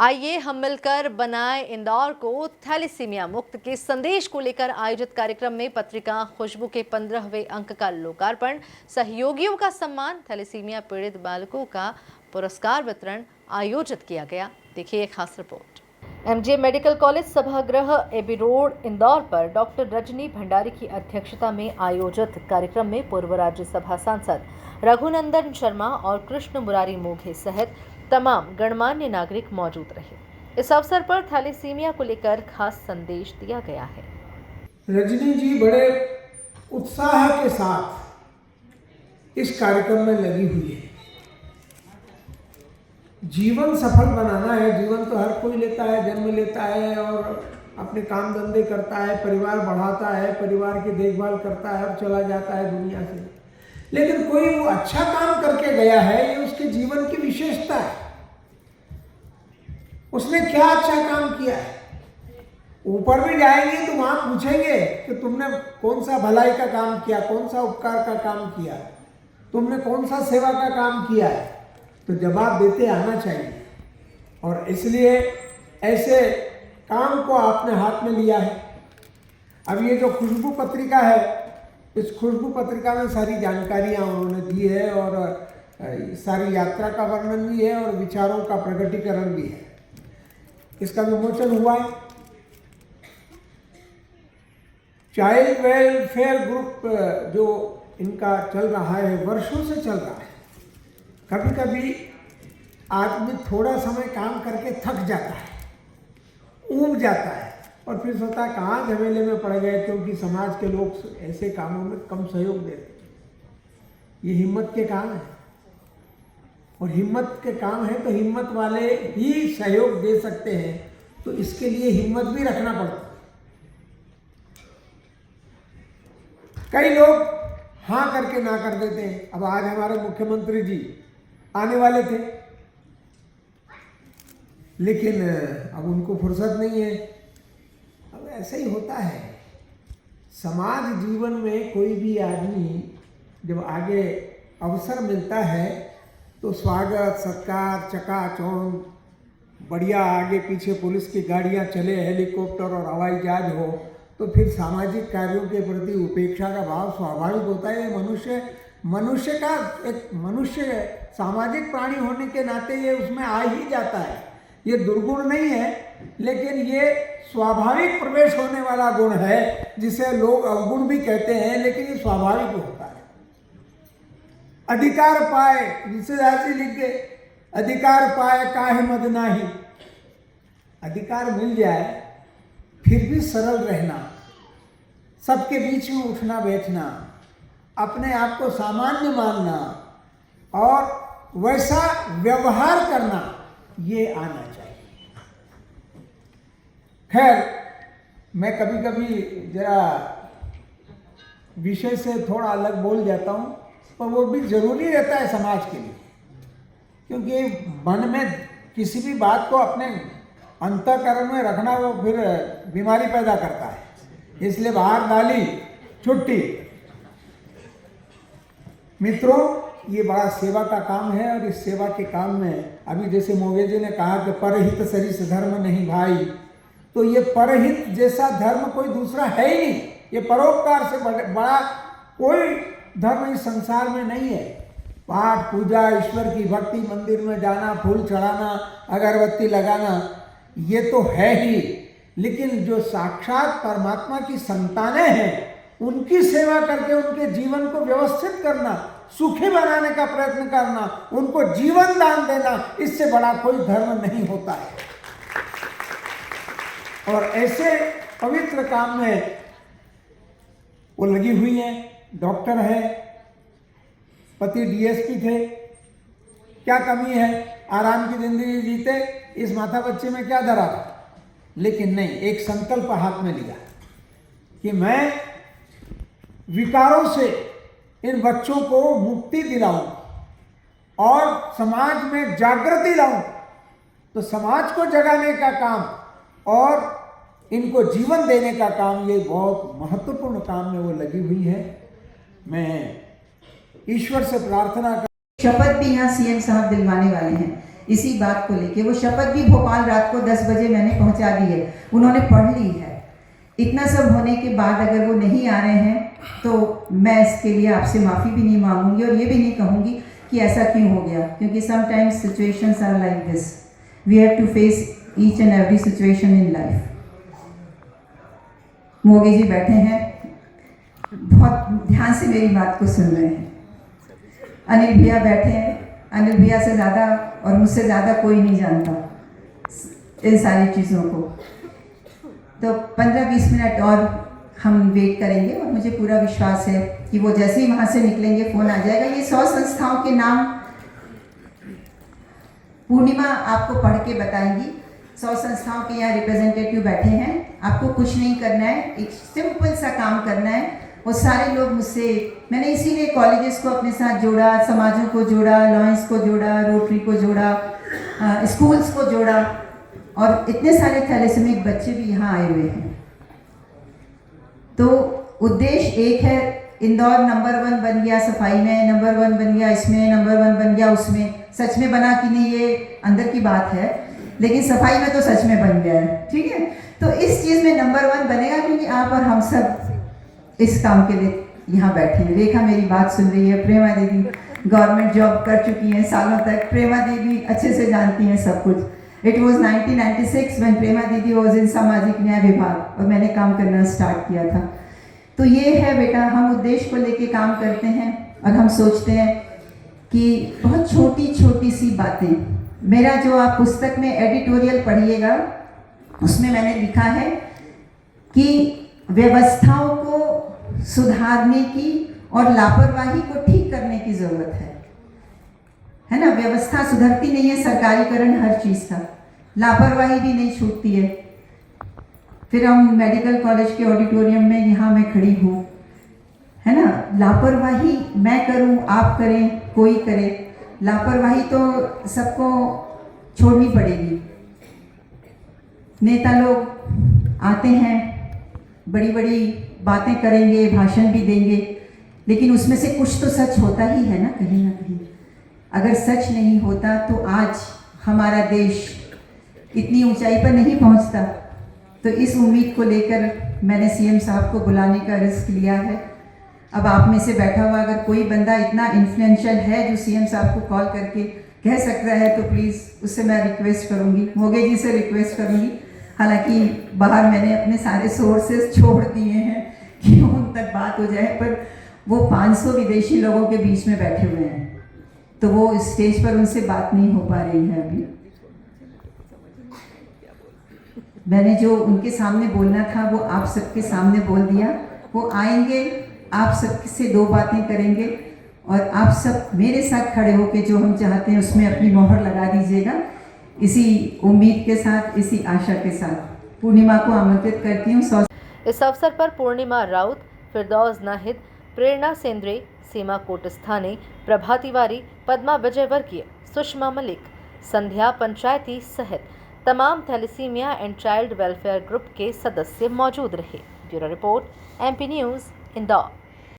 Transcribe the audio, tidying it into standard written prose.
आइए हम मिलकर बनाएं इंदौर को थैलेसीमिया मुक्त के संदेश को लेकर आयोजित कार्यक्रम में पत्रिका खुशबू के 15वें अंक का लोकार्पण, सहयोगियों का सम्मान, थैलेसीमिया पीड़ित बालकों का पुरस्कार वितरण आयोजित किया गया। देखिए एक खास रिपोर्ट। एमजे मेडिकल कॉलेज सभागृह एबी रोड इंदौर पर डॉक्टर रजनी भंडारी की अध्यक्षता में आयोजित कार्यक्रम में पूर्व राज्यसभा सांसद रघुनंदन शर्मा और कृष्ण मुरारी मोघे सहित तमाम गणमान्य नागरिक मौजूद रहे। इस अवसर पर थैलेसीमिया को लेकर खास संदेश दिया गया है। रजनी जी बड़े उत्साह के साथ इस कार्यक्रम में लगी हुई है। जीवन सफल बनाना है। जीवन तो हर कोई लेता है, जन्म लेता है और अपने काम धंधे करता है, परिवार बढ़ाता है, परिवार की देखभाल करता है और चला जाता है दुनिया से। लेकिन कोई वो अच्छा काम करके गया है, ये उसके जीवन की विशेषता है। उसने क्या अच्छा काम किया है। ऊपर भी जाएंगे तो वहां पूछेंगे कि तुमने कौन सा भलाई का काम किया, कौन सा उपकार का काम किया, तुमने कौन सा सेवा का काम किया है, तो जवाब देते आना चाहिए। और इसलिए ऐसे काम को आपने हाथ में लिया है। अब ये जो खुशबू पत्रिका है, इस खुशबू पत्रिका में सारी जानकारियाँ उन्होंने दी है और सारी यात्रा का वर्णन भी है और विचारों का प्रकटीकरण भी है। इसका विमोचन हुआ है। चाइल्ड वेलफेयर ग्रुप जो इनका चल रहा है, वर्षों से चल रहा है। कभी कभी आदमी थोड़ा समय काम करके थक जाता है, ऊब जाता है और फिर सोचता है कहाँ झमेले में पड़ गए, क्योंकि समाज के लोग ऐसे कामों में कम सहयोग देते। ये हिम्मत के काम है और हिम्मत के काम है तो हिम्मत वाले ही सहयोग दे सकते हैं, तो इसके लिए हिम्मत भी रखना पड़ता है। कई लोग हाँ करके ना कर देते हैं। अब आज हमारे मुख्यमंत्री जी आने वाले थे, लेकिन अब उनको फुर्सत नहीं है। अब ऐसा ही होता है समाज जीवन में। कोई भी आदमी जब आगे अवसर मिलता है तो स्वागत सत्कार चकाचौंध बढ़िया, आगे पीछे पुलिस की गाड़ियां चले, हेलीकॉप्टर और हवाई जहाज हो, तो फिर सामाजिक कार्यों के प्रति उपेक्षा का भाव स्वाभाविक होता है। मनुष्य का एक मनुष्य सामाजिक प्राणी होने के नाते ये उसमें आ ही जाता है। ये दुर्गुण नहीं है, लेकिन ये स्वाभाविक प्रवेश होने वाला गुण है, जिसे लोग अवगुण भी कहते हैं, लेकिन ये स्वाभाविक होता है। अधिकार पाए, जिसे ऐसे लिख के, अधिकार पाए काहे मद नाही। अधिकार मिल जाए फिर भी सरल रहना, सबके बीच में उठना बैठना, अपने आप को सामान्य मानना और वैसा व्यवहार करना, ये आना चाहिए। खैर, मैं कभी कभी जरा विषय से थोड़ा अलग बोल जाता हूँ, पर वो भी जरूरी रहता है समाज के लिए, क्योंकि मन में किसी भी बात को अपने अंतःकरण में रखना वो फिर बीमारी पैदा करता है। इसलिए बाहर डाली छुट्टी। मित्रों, ये बड़ा सेवा का काम है और इस सेवा के काम में अभी जैसे मोगे जी ने कहा कि परहित सरिस धर्म नहीं भाई, तो ये परहित जैसा धर्म कोई दूसरा है ही नहीं। ये परोपकार से बड़ा कोई धर्म इस संसार में नहीं है। पाठ पूजा, ईश्वर की भक्ति, मंदिर में जाना, फूल चढ़ाना, अगरबत्ती लगाना, ये तो है ही। लेकिन जो साक्षात परमात्मा की संतानें हैं, उनकी सेवा करके उनके जीवन को व्यवस्थित करना, सुखी बनाने का प्रयत्न करना, उनको जीवन दान देना, इससे बड़ा कोई धर्म नहीं होता है। और ऐसे पवित्र काम में वो लगी हुई है। डॉक्टर है, पति डीएसपी थे, क्या कमी है, आराम की जिंदगी जीते, इस माथा बच्चे में क्या धरा था। लेकिन नहीं, एक संकल्प हाथ में लिया कि मैं विकारों से इन बच्चों को मुक्ति दिलाऊं और समाज में जागृति लाऊं। तो समाज को जगाने का काम और इनको जीवन देने का काम, ये बहुत महत्वपूर्ण काम में वो लगी हुई है। मैं ईश्वर से प्रार्थना कर, शपथ भी यहाँ सीएम साहब दिलवाने वाले हैं। इसी बात को लेके। वो शपथ भी भोपाल रात को 10 बजे मैंने पहुंचा दी है, उन्होंने पढ़ ली है। इतना सब होने के बाद अगर वो नहीं आ रहे हैं तो मैं इसके लिए आपसे माफ़ी भी नहीं मांगूंगी और ये भी नहीं कहूँगी कि ऐसा क्यों हो गया, क्योंकि sometimes situations are like this, we have to face each and every situation in life. मोगी जी बैठे हैं, बहुत ध्यान से मेरी बात को सुन रहे हैं। अनिल भैया बैठे हैं, अनिल भैया से ज़्यादा और मुझसे ज़्यादा कोई नहीं जानता इन सारी चीज़ों को। तो 15-20 मिनट और हम वेट करेंगे और मुझे पूरा विश्वास है कि वो जैसे ही वहाँ से निकलेंगे फ़ोन आ जाएगा। ये 100 संस्थाओं के नाम पूर्णिमा आपको पढ़ के बताएंगी। 100 संस्थाओं के यहाँ रिप्रेजेंटेटिव बैठे हैं। आपको कुछ नहीं करना है, एक सिंपल सा काम करना है। वो सारे लोग मुझसे, मैंने इसीलिए कॉलेजेस को अपने साथ जोड़ा, समाजों को जोड़ा, लॉयंस को जोड़ा, रोटरी को जोड़ा, स्कूल्स को जोड़ा, और इतने सारे थैलेसेमिक बच्चे भी यहाँ आए हुए हैं। तो उद्देश्य एक है, इंदौर नंबर 1 बन गया सफाई में, नंबर 1 बन गया इसमें, नंबर 1 बन गया उसमें। सच में बना कि नहीं ये अंदर की बात है, लेकिन सफाई में तो सच में बन गया है, ठीक है। तो इस चीज़ में नंबर 1 बनेगा क्योंकि आप और हम सब इस काम के लिए यहाँ बैठे हैं। रेखा मेरी बात सुन रही है, प्रेमा दीदी गवर्नमेंट जॉब कर चुकी हैं सालों तक, प्रेमा दीदी अच्छे से जानती हैं सब कुछ। इट वॉज 1996 when प्रेमा दीदी वॉज इन सामाजिक न्याय विभाग और मैंने काम करना स्टार्ट किया था। तो ये है बेटा, हम उद्देश्य को लेके काम करते हैं और हम सोचते हैं कि बहुत छोटी छोटी सी बातें, मेरा जो आप पुस्तक में एडिटोरियल पढ़िएगा उसमें मैंने लिखा है कि व्यवस्थाओं को सुधारने की और लापरवाही को ठीक करने की ज़रूरत है ना। व्यवस्था सुधरती नहीं है, सरकारीकरण हर चीज़ का, लापरवाही भी नहीं छूटती है। फिर हम मेडिकल कॉलेज के ऑडिटोरियम में यहाँ मैं खड़ी हूँ, है ना। लापरवाही मैं करूँ, आप करें, कोई करे, लापरवाही तो सबको छोड़नी पड़ेगी। नेता लोग आते हैं, बड़ी बड़ी बातें करेंगे, भाषण भी देंगे, लेकिन उसमें से कुछ तो सच होता ही है ना कहीं। अगर सच नहीं होता तो आज हमारा देश इतनी ऊंचाई पर नहीं पहुंचता। तो इस उम्मीद को लेकर मैंने सीएम साहब को बुलाने का रिस्क लिया है। अब आप में से बैठा हुआ अगर कोई बंदा इतना इन्फ्लुएंशियल है जो सीएम साहब को कॉल करके कह सकता है तो प्लीज़ उससे मैं रिक्वेस्ट करूँगी, मोगे जी से रिक्वेस्ट करूँगी। हालांकि बाहर मैंने अपने सारे सोर्सेज छोड़ दिए हैं कि उन तक बात हो जाए, पर वो 500 विदेशी लोगों के बीच में बैठे हुए हैं, तो वो स्टेज पर उनसे बात नहीं हो पा रही है अभी। मैंने जो उनके सामने बोलना था वो आप सबके सामने बोल दिया। वो आएंगे, आप सबसे 2 बातें करेंगे और आप सब मेरे साथ खड़े होकर जो हम चाहते हैं उसमें अपनी मोहर लगा दीजिएगा। इसी उम्मीद के साथ, इसी आशा के साथ पूर्णिमा को आमंत्रित करती हूँ। इस अवसर पर पूर्णिमा राउत, फिरदौस नाहिद, प्रेरणा सेंद्रे, सीमा कोटस्थाने, प्रभा तिवारी, पद्मा विजयवर्गीय, सुषमा मलिक, संध्या पंचायती सहित तमाम thalassemia and child welfare group के सदस्य मौजूद रहे। Bureau report, MP news, Indore.